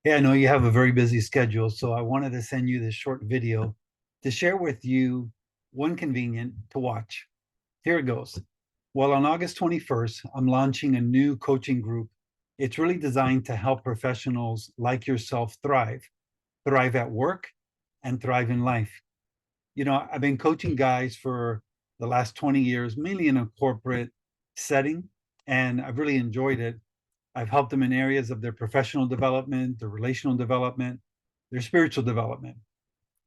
Hey, I know you have a very busy schedule, so I wanted to send you this short video to share with you one convenient to watch. Here it goes. Well, on August 21st, I'm launching a new coaching group. It's really designed to help professionals like yourself thrive at work and thrive in life. I've been coaching guys for the last 20 years, mainly in a corporate setting, and I've really enjoyed it. I've helped them in areas of their professional development, their relational development, their spiritual development.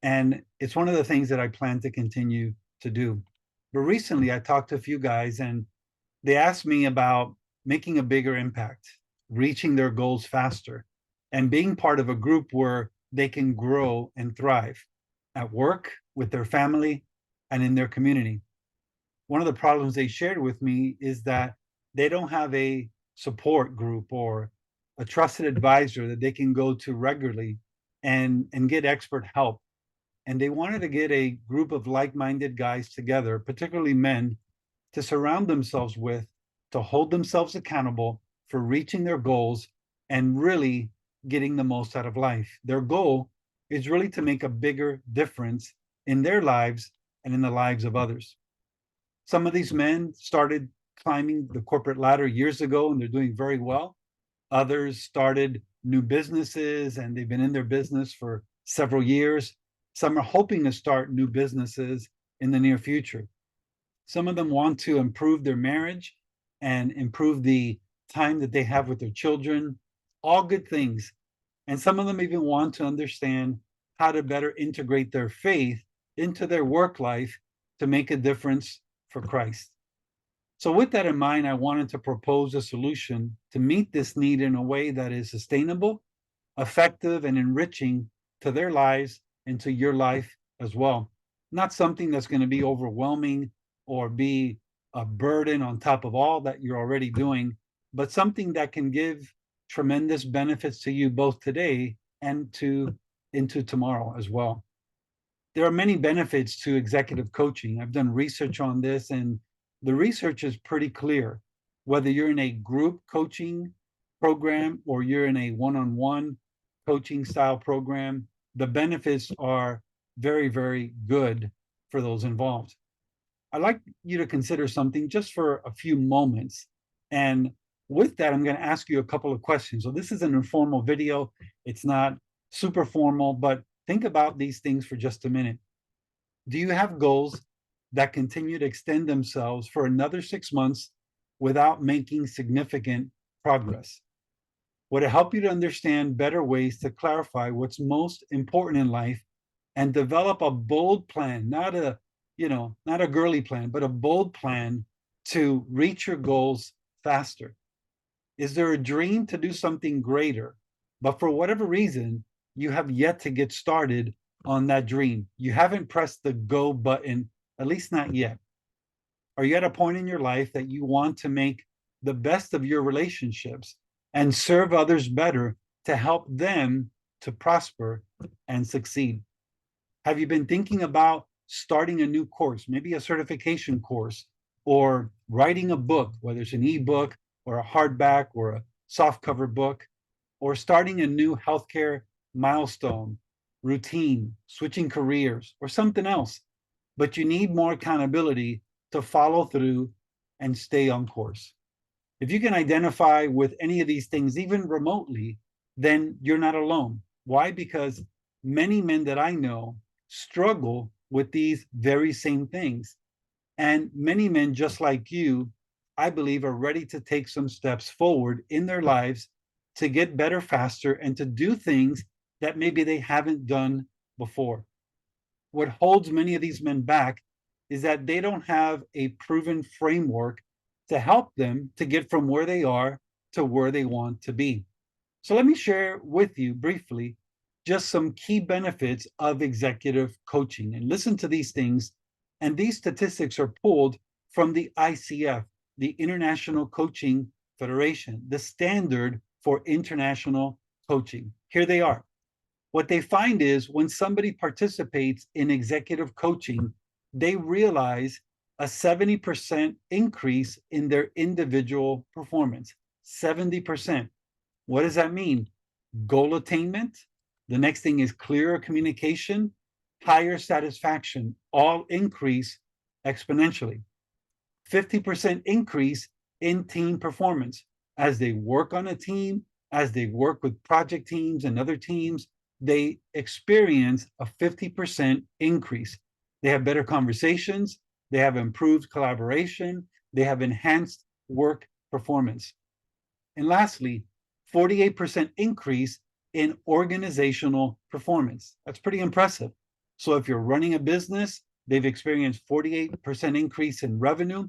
And it's one of the things that I plan to continue to do. But recently, I talked to a few guys and they asked me about making a bigger impact, reaching their goals faster, and being part of a group where they can grow and thrive at work, with their family, and in their community. One of the problems they shared with me is that they don't have a support group or a trusted advisor that they can go to regularly and get expert help. And they wanted to get a group of like-minded guys together, particularly men, to surround themselves with, to hold themselves accountable for reaching their goals and really getting the most out of life. Their goal is really to make a bigger difference in their lives and in the lives of others. Some of these men started climbing the corporate ladder years ago and they're doing very well. Others started new businesses and they've been in their business for several years. Some are hoping to start new businesses in the near future. Some of them want to improve their marriage and improve the time that they have with their children, all good things. And some of them even want to understand how to better integrate their faith into their work life to make a difference for Christ. So, with that in mind, I wanted to propose a solution to meet this need in a way that is sustainable, effective, and enriching to their lives and to your life as well. Not something that's going to be overwhelming or be a burden on top of all that you're already doing, but something that can give tremendous benefits to you both today and to into tomorrow as well. There are many benefits to executive coaching. I've done research on this, and the research is pretty clear. Whether you're in a group coaching program or you're in a one on one coaching style program, the benefits are very, very good for those involved. I'd like you to consider something just for a few moments. And with that, I'm going to ask you a couple of questions. So, this is an informal video, it's not super formal, but think about these things for just a minute. Do you have goals that continue to extend themselves for another 6 months without making significant progress? Would it help you to understand better ways to clarify what's most important in life and develop a bold plan, not a girly plan, but a bold plan to reach your goals faster? Is there a dream to do something greater, but for whatever reason, you have yet to get started on that dream? You haven't pressed the go button, at least not yet. Are you at a point in your life that you want to make the best of your relationships and serve others better to help them to prosper and succeed? Have you been thinking about starting a new course, maybe a certification course, or writing a book, whether it's an ebook or a hardback or a softcover book, or starting a new healthcare milestone, routine, switching careers, or something else? But you need more accountability to follow through and stay on course. If you can identify with any of these things, even remotely, then you're not alone. Why? Because many men that I know struggle with these very same things. And many men, just like you, I believe, are ready to take some steps forward in their lives to get better faster and to do things that maybe they haven't done before. What holds many of these men back is that they don't have a proven framework to help them to get from where they are to where they want to be. So let me share with you briefly just some key benefits of executive coaching. And listen to these things. And these statistics are pulled from the ICF, the International Coaching Federation, the standard for international coaching. Here they are. What they find is when somebody participates in executive coaching, they realize a 70% increase in their individual performance. 70%. What does that mean? goal attainment. The next thing is clearer communication, higher satisfaction, all increase exponentially. 50% increase in team performance. As they work on a team, as they work with project teams and other teams, they experience a 50% increase. They have better conversations, they have improved collaboration, they have enhanced work performance. And lastly, 48% increase in organizational performance. That's pretty impressive. So if you're running a business, they've experienced 48% increase in revenue,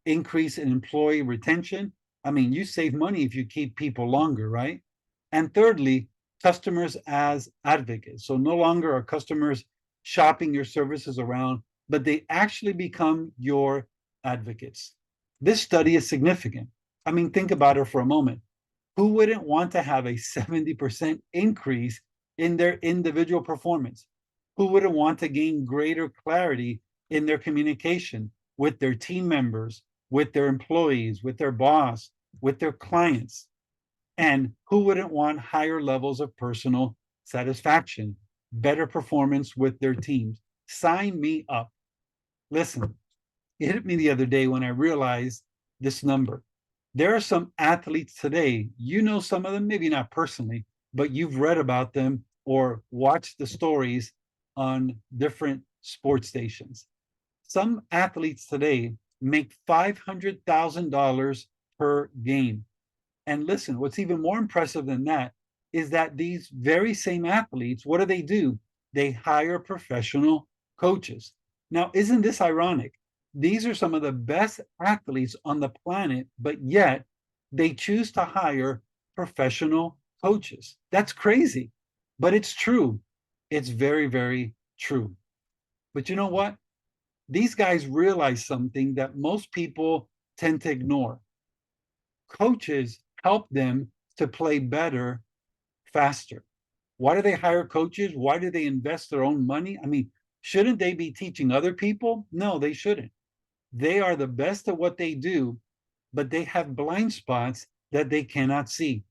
increase in employee retention. I mean, you save money if you keep people longer, right? And thirdly, customers as advocates. So no longer are customers shopping your services around, but they actually become your advocates. This study is significant. I mean, think about it for a moment. Who wouldn't want to have a 70% increase in their individual performance? Who wouldn't want to gain greater clarity in their communication with their team members, with their employees, with their boss, with their clients? And who wouldn't want higher levels of personal satisfaction, better performance with their teams? Sign me up. Listen, it hit me the other day when I realized this number. There are some athletes today, you know some of them, maybe not personally, but you've read about them or watched the stories on different sports stations. Some athletes today make $500,000 per game. And listen, what's even more impressive than that is that these very same athletes, what do? They hire professional coaches. Now, isn't this ironic? These are some of the best athletes on the planet, but yet they choose to hire professional coaches. That's crazy, but it's true. It's very, very true. But you know what? These guys realize something that most people tend to ignore. Coaches help them to play better faster. Why do they hire coaches? Why do they invest their own money? I mean, shouldn't they be teaching other people? No, they shouldn't. They are the best at what they do, but they have blind spots that they cannot see.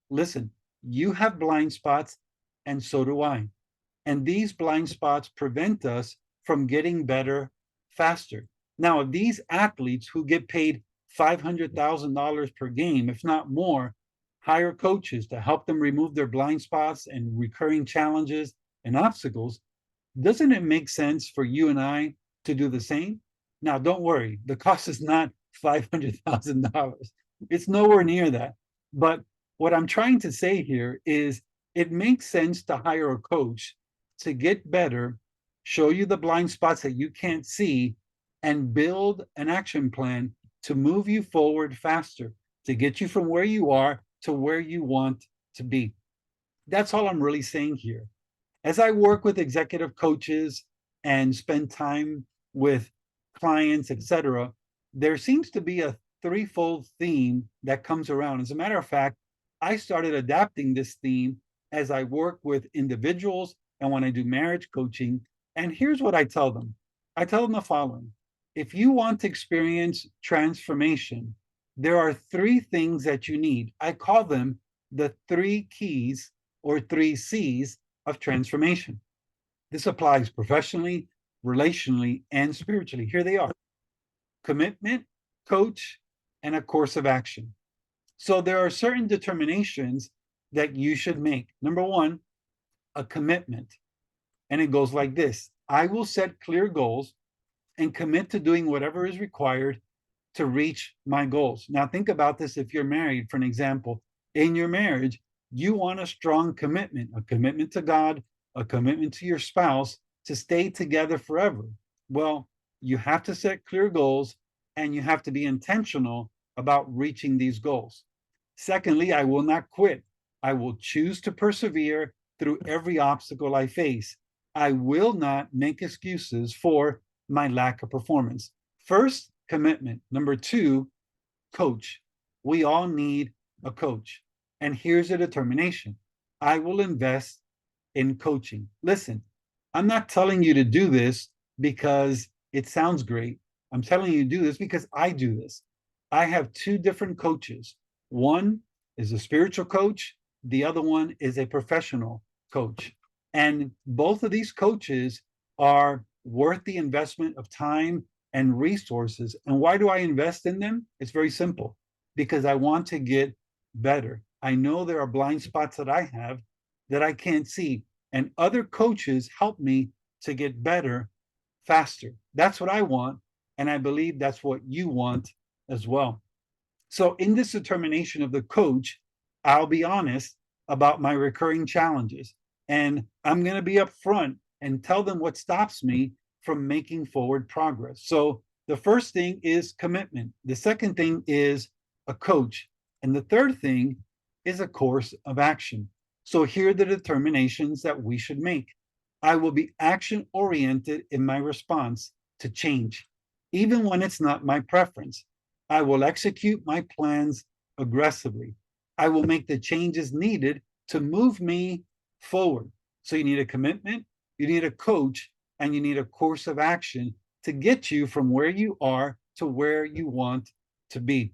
Listen, you have blind spots, and so do I. And these blind spots prevent us from getting better faster. Now, if these athletes who get paid $500,000 per game, if not more, hire coaches to help them remove their blind spots and recurring challenges and obstacles, doesn't it make sense for you and I to do the same? Now, don't worry, the cost is not $500,000. It's nowhere near that. But what I'm trying to say here is it makes sense to hire a coach to get better, show you the blind spots that you can't see, and build an action plan to move you forward faster, to get you from where you are to where you want to be. That's all I'm really saying here. As I work with executive coaches and spend time with clients, etc., there seems to be a threefold theme that comes around. As a matter of fact, I started adapting this theme as I work with individuals and when I do marriage coaching. And here's what I tell them. I tell them the following. If you want to experience transformation, there are three things that you need. I call them the three keys or three C's of transformation. This applies professionally, relationally, and spiritually. Here they are: commitment, coach, and a course of action. So there are certain determinations that you should make. Number one, a commitment. And it goes like this: I will set clear goals and commit to doing whatever is required to reach my goals. Now, think about this if you're married, for an example. In your marriage, you want a strong commitment, a commitment to God, a commitment to your spouse to stay together forever. Well, you have to set clear goals and you have to be intentional about reaching these goals. Secondly, I will not quit. I will choose to persevere through every obstacle I face. I will not make excuses for my lack of performance. First, commitment. Number two, coach. We all need a coach. And here's a determination: I will invest in coaching. Listen, I'm not telling you to do this because it sounds great. I'm telling you to do this because I do this. I have two different coaches. One is a spiritual coach, The other one is a professional coach. And both of these coaches are worth the investment of time and resources. And why do I invest in them? It's very simple, because I want to get better. I know there are blind spots that I have that I can't see, and other coaches help me to get better faster. That's what I want. And I believe that's what you want as well. So, in this determination of the coach, I'll be honest about my recurring challenges. And I'm going to be upfront and tell them what stops me from making forward progress. So, the first thing is commitment. The second thing is a coach. And the third thing is a course of action. So, here are the determinations that we should make. I will be action oriented in my response to change, even when it's not my preference. I will execute my plans aggressively. I will make the changes needed to move me forward. So you need a commitment, you need a coach, and you need a course of action to get you from where you are to where you want to be.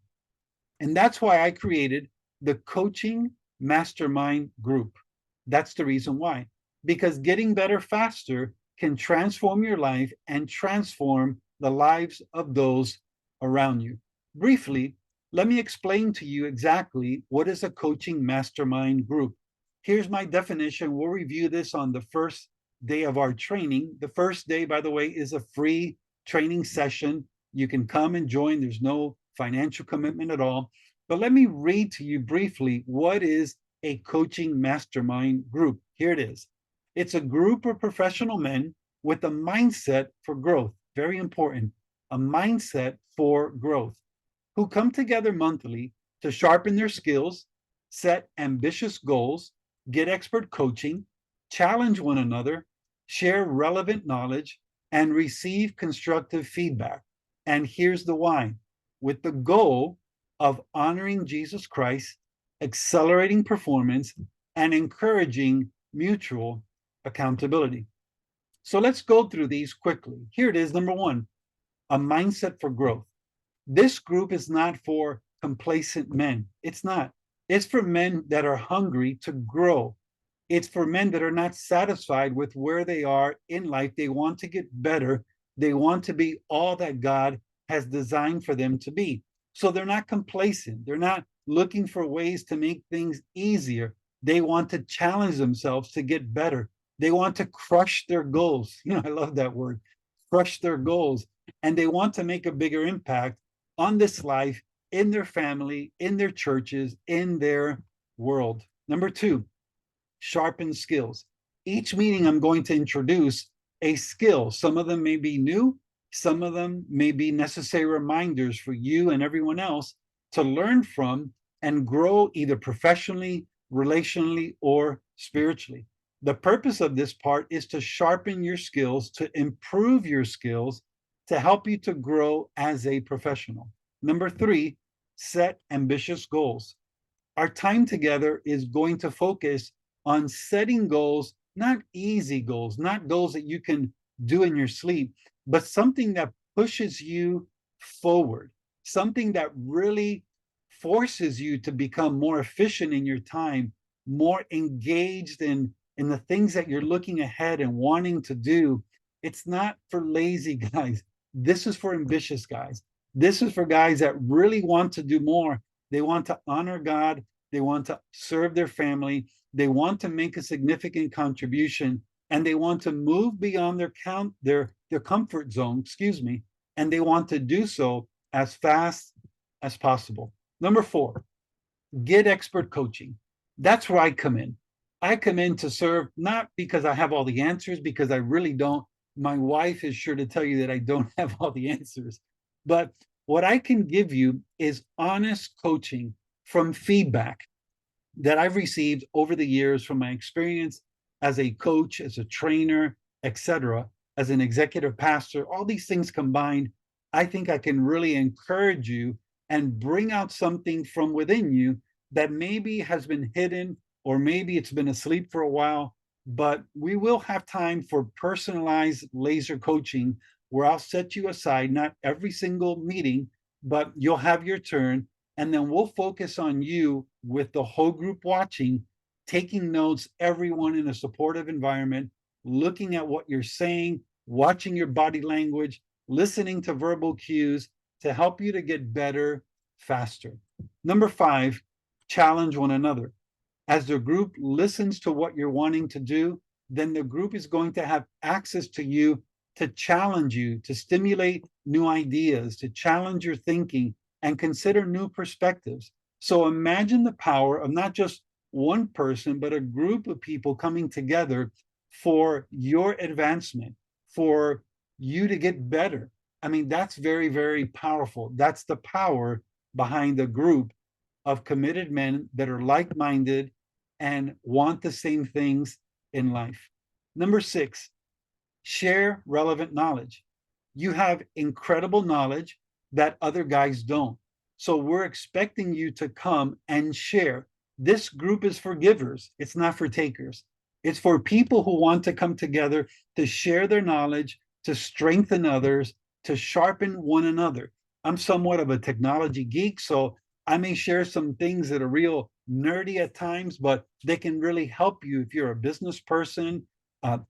And that's why I created the Coaching Mastermind group. That's the reason why. Because getting better faster can transform your life and transform the lives of those around you. Briefly, let me explain to you exactly what is a coaching mastermind group. Here's my definition. We'll review this on the first day of our training. The first day, by the way, is a free training session. You can come and join. There's no financial commitment at all. But let me read to you briefly what is a coaching mastermind group. Here it is. It's a group of professional men with a mindset for growth. Very important. A mindset for growth, who come together monthly to sharpen their skills, set ambitious goals, get expert coaching, challenge one another, share relevant knowledge, and receive constructive feedback. And here's the why: with the goal of honoring Jesus Christ, accelerating performance, and encouraging mutual accountability. So let's go through these quickly. Here it is. Number one, a mindset for growth. This group is not for complacent men. It's not. It's for men that are hungry to grow. It's for men that are not satisfied with where they are in life. They want to get better. They want to be all that God has designed for them to be. So they're not complacent. They're not looking for ways to make things easier. They want to challenge themselves to get better. They want to crush their goals. I love that word, crush their goals. And they want to make a bigger impact on this life, in their family, in their churches, in their world. Number two, sharpen skills. Each meeting, I'm going to introduce a skill. Some of them may be new, some of them may be necessary reminders for you and everyone else to learn from and grow either professionally, relationally, or spiritually. The purpose of this part is to sharpen your skills, to improve your skills, to help you to grow as a professional. Number three, set ambitious goals. Our time together is going to focus on setting goals, not easy goals, not goals that you can do in your sleep, but something that pushes you forward, something that really forces you to become more efficient in your time, more engaged in the things that you're looking ahead and wanting to do. It's not for lazy guys. This is for ambitious guys. This is for guys that really want to do more. They want to honor God. They want to serve their family. They want to make a significant contribution, and they want to move beyond their comfort zone, and they want to do so as fast as possible. Number four, get expert coaching. That's where I come in. I come in to serve, not because I have all the answers, because I really don't. My wife is sure to tell you that I don't have all the answers. But what I can give you is honest coaching from feedback that I've received over the years from my experience as a coach, as a trainer, etc., as an executive pastor. All these things combined, I think I can really encourage you and bring out something from within you that maybe has been hidden, or maybe it's been asleep for a while. But we will have time for personalized laser coaching where I'll set you aside, not every single meeting, but you'll have your turn. And then we'll focus on you with the whole group watching taking notes, everyone in a supportive environment, looking at what you're saying, watching your body language, listening to verbal cues to help you to get better faster. Number 5, challenge one another. As the group listens to what you're wanting to do, then the group is going to have access to you to challenge you, to stimulate new ideas, to challenge your thinking, and consider new perspectives. So imagine the power of not just one person, but a group of people coming together for your advancement, for you to get better. I mean, that's very, very powerful. That's the power behind the group of committed men that are like minded and want the same things in life. Number 6, share relevant knowledge. You have incredible knowledge that other guys don't. So we're expecting you to come and share. This group is for givers, it's not for takers. It's for people who want to come together to share their knowledge, to strengthen others, to sharpen one another. I'm somewhat of a technology geek, so I may share some things that are real nerdy at times, but they can really help you if you're a business person.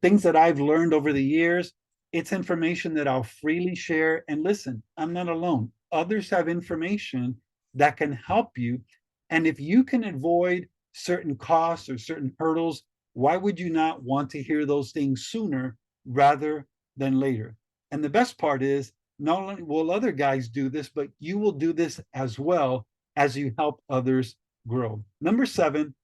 Things that I've learned over the years, it's information that I'll freely share. And listen, I'm not alone. Others have information that can help you. And if you can avoid certain costs or certain hurdles, why would you not want to hear those things sooner rather than later? And the best part is, not only will other guys do this, but you will do this as well as you help others grow. Number 7,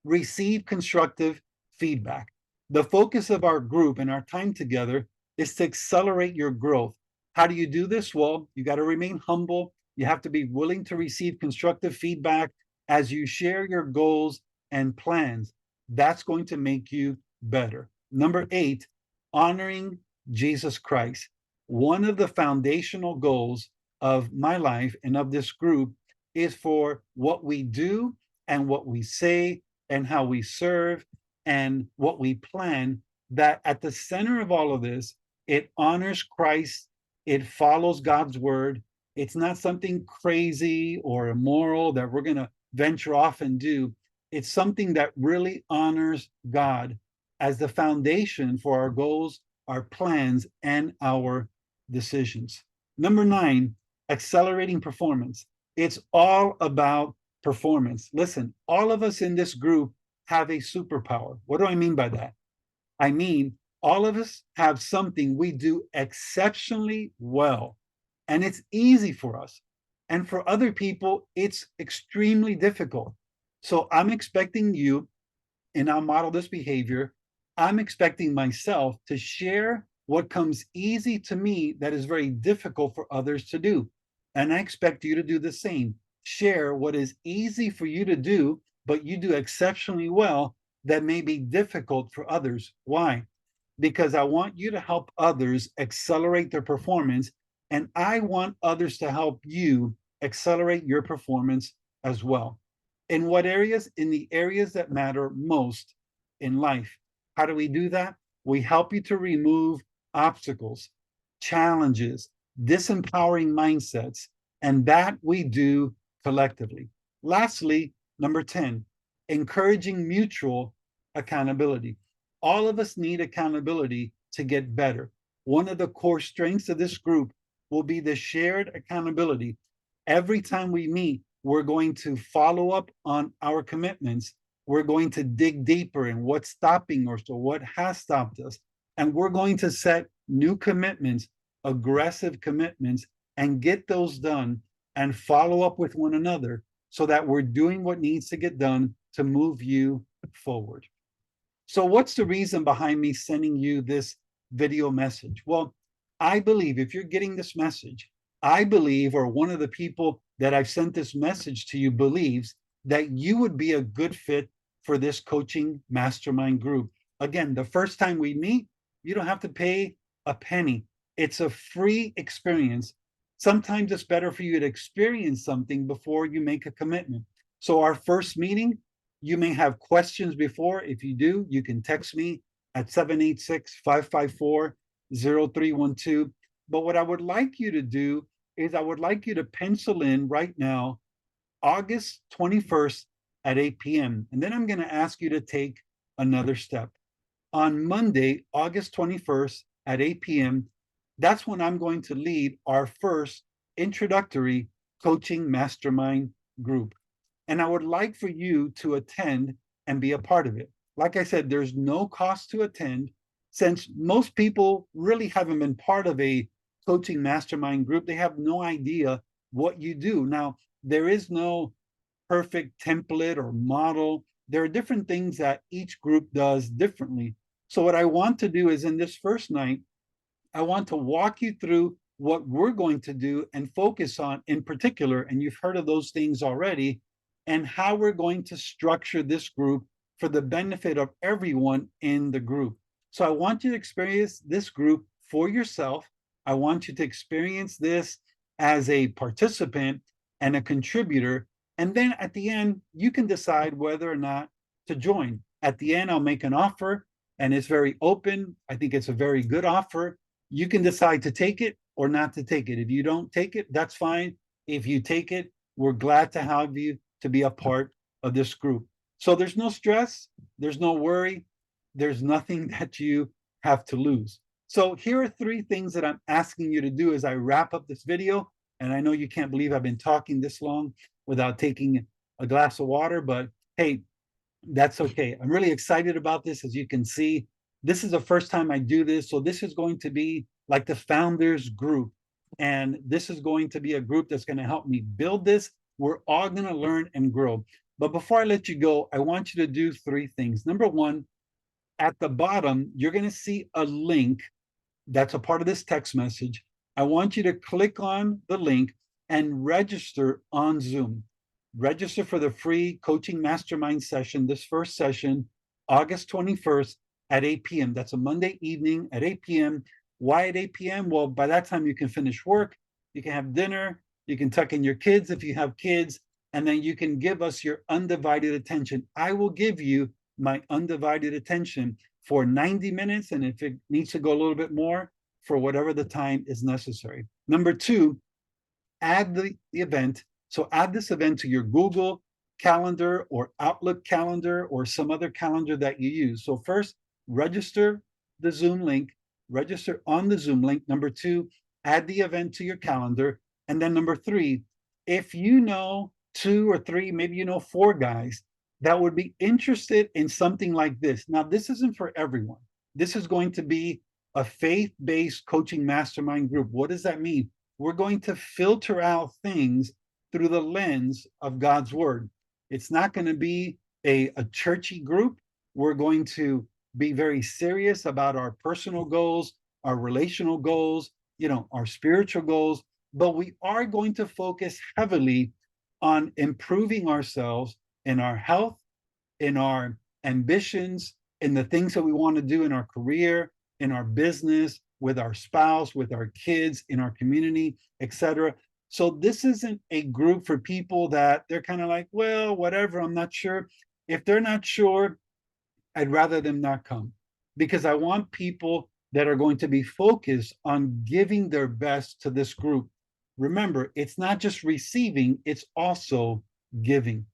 receive constructive feedback. The focus of our group and our time together is to accelerate your growth. How do you do this? Well, you got to remain humble. You have to be willing to receive constructive feedback as you share your goals and plans. That's going to make you better. Number 8, honoring Jesus Christ. One of the foundational goals of my life and of this group is for what we do and what we say and how we serve and what we plan, that at the center of all of this, it honors Christ, it follows God's word. It's not something crazy or immoral that we're going to venture off and do. It's something that really honors God as the foundation for our goals, our plans, and our decisions. Number 9, accelerating performance. It's all about performance. Listen, all of us in this group have a superpower. What do I mean by that? I mean, all of us have something we do exceptionally well, and it's easy for us. And for other people, it's extremely difficult. So I'm expecting you, and I'll model this behavior. I'm expecting myself to share what comes easy to me that is very difficult for others to do. And I expect you to do the same. Share what is easy for you to do, but you do exceptionally well that may be difficult for others. Why? Because I want you to help others accelerate their performance, and I want others to help you accelerate your performance as well. In what areas? In the areas that matter most in life. How do we do that? We help you to remove obstacles, challenges, disempowering mindsets, and that we do collectively. Lastly, number 10, encouraging mutual accountability. All of us need accountability to get better. One of the core strengths of this group will be the shared accountability. Every time we meet, we're going to follow up on our commitments. We're going to dig deeper in what's stopping us or what has stopped us. And we're going to set new commitments, aggressive commitments, and get those done and follow up with one another so that we're doing what needs to get done to move you forward. So what's the reason behind me sending you this video message? Well, I believe if you're getting this message, I believe, or one of the people that I've sent this message to you believes that you would be a good fit for this coaching mastermind group. Again, the first time we meet, you don't have to pay a penny. It's a free experience. Sometimes it's better for you to experience something before you make a commitment. So our first meeting, you may have questions before. If you do, you can text me at 786-554-0312. But what I would like you to do is I would like you to pencil in right now, August 21st at 8 p.m. And then I'm going to ask you to take another step. On Monday, August 21st at 8 p.m., that's when I'm going to lead our first introductory coaching mastermind group. And I would like for you to attend and be a part of it. Like I said, there's no cost to attend since most people really haven't been part of a coaching mastermind group. They have no idea what you do. Now, there is no perfect template or model. There are different things that each group does differently. So, what I want to do is in this first night, I want to walk you through what we're going to do and focus on in particular, and you've heard of those things already, and how we're going to structure this group for the benefit of everyone in the group. So I want you to experience this group for yourself. I want you to experience this as a participant and a contributor. And then at the end, you can decide whether or not to join. At the end, I'll make an offer, and it's very open. I think it's a very good offer. You can decide to take it or not to take it. If you don't take it, that's fine. If you take it, we're glad to have you to be a part of this group. So there's no stress, there's no worry, there's nothing that you have to lose. So here are 3 things that I'm asking you to do as I wrap up this video. And I know you can't believe I've been talking this long without taking a glass of water, but hey, that's okay. I'm really excited about this. As you can see, this is the first time I do this. So this is going to be like the founders group. And this is going to be a group that's going to help me build this. We're all going to learn and grow. But before I let you go, I want you to do 3 things. Number 1, at the bottom, you're going to see a link that's a part of this text message. I want you to click on the link and register on Zoom. Register for the free coaching mastermind session, this first session, August 21st at 8 p.m. That's a Monday evening at 8 p.m. Why at 8 p.m.? Well, by that time you can finish work, you can have dinner, you can tuck in your kids if you have kids, and then you can give us your undivided attention. I will give you my undivided attention for 90 minutes, and if it needs to go a little bit more, for whatever the time is necessary. Number 2, add the event. So add this event to your Google Calendar or Outlook calendar or some other calendar that you use. So first, register the Zoom link, register on the Zoom link. Number 2, add the event to your calendar. And then number 3, if you know 2 or 3, maybe you know 4 guys that would be interested in something like this. Now, this isn't for everyone. This is going to be a faith-based coaching mastermind group. What does that mean? We're going to filter out things through the lens of God's word. It's not going to be a churchy group. We're going to be very serious about our personal goals, our relational goals, our spiritual goals, but we are going to focus heavily on improving ourselves in our health, in our ambitions, in the things that we want to do in our career, in our business, with our spouse, with our kids, in our community, etc. So this isn't a group for people that they're kind of like, well, whatever, I'm not sure. If they're not sure, I'd rather them not come, because I want people that are going to be focused on giving their best to this group. Remember, it's not just receiving, it's also giving.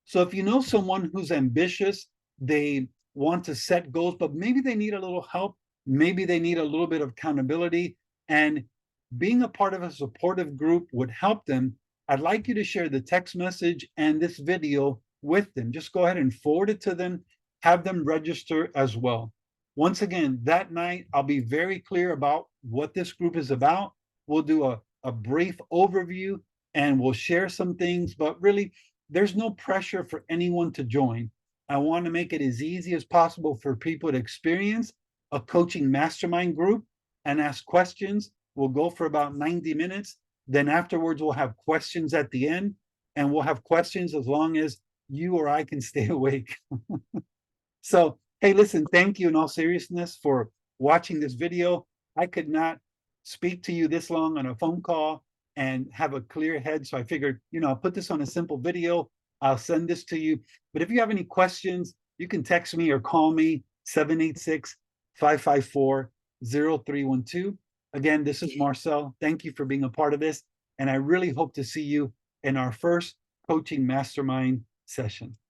So if you know someone who's ambitious, they want to set goals, but maybe they need a little help, maybe they need a little bit of accountability, and being a part of a supportive group would help them, I'd like you to share the text message and this video with them. Just go ahead and forward it to them, have them register as well. Once again, that night, I'll be very clear about what this group is about. We'll do a brief overview and we'll share some things, but really, there's no pressure for anyone to join. I want to make it as easy as possible for people to experience a coaching mastermind group and ask questions. We'll go for about 90 minutes. Then afterwards, we'll have questions at the end, and we'll have questions as long as you or I can stay awake. So, hey, listen, thank you in all seriousness for watching this video. I could not speak to you this long on a phone call and have a clear head. So I figured, I'll put this on a simple video. I'll send this to you. But if you have any questions, you can text me or call me 786-554-0312. Again, this is Marcel. Thank you for being a part of this. And I really hope to see you in our first coaching mastermind session.